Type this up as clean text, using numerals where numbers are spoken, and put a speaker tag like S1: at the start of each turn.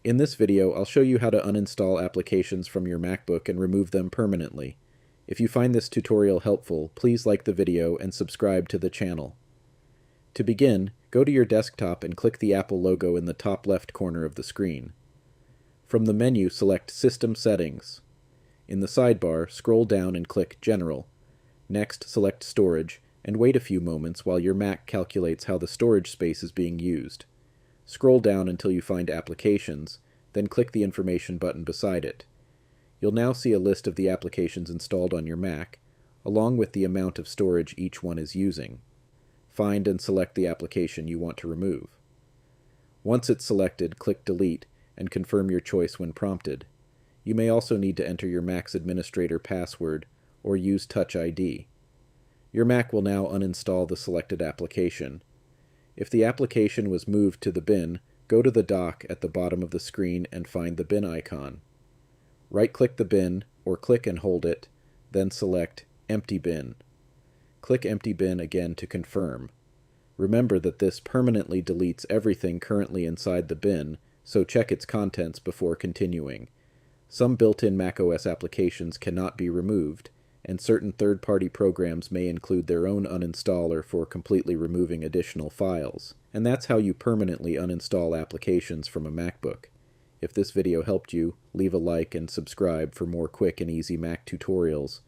S1: In this video, I'll show you how to uninstall applications from your MacBook and remove them permanently. If you find this tutorial helpful, please like the video and subscribe to the channel. To begin, go to your desktop and click the Apple logo in the top left corner of the screen. From the menu, select System Settings. In the sidebar, scroll down and click General. Next, select Storage, and wait a few moments while your Mac calculates how the storage space is being used. Scroll down until you find Applications, then click the information button beside it. You'll now see a list of the applications installed on your Mac, along with the amount of storage each one is using. Find and select the application you want to remove. Once it's selected, click Delete and confirm your choice when prompted. You may also need to enter your Mac's administrator password or use Touch ID. Your Mac will now uninstall the selected application. If the application was moved to the bin, go to the dock at the bottom of the screen and find the bin icon. Right-click the bin, or click and hold it, then select Empty Bin. Click Empty Bin again to confirm. Remember that this permanently deletes everything currently inside the bin, so check its contents before continuing. Some built-in macOS applications cannot be removed, and certain third-party programs may include their own uninstaller for completely removing additional files. And that's how you permanently uninstall applications from a MacBook. If this video helped you, leave a like and subscribe for more quick and easy Mac tutorials.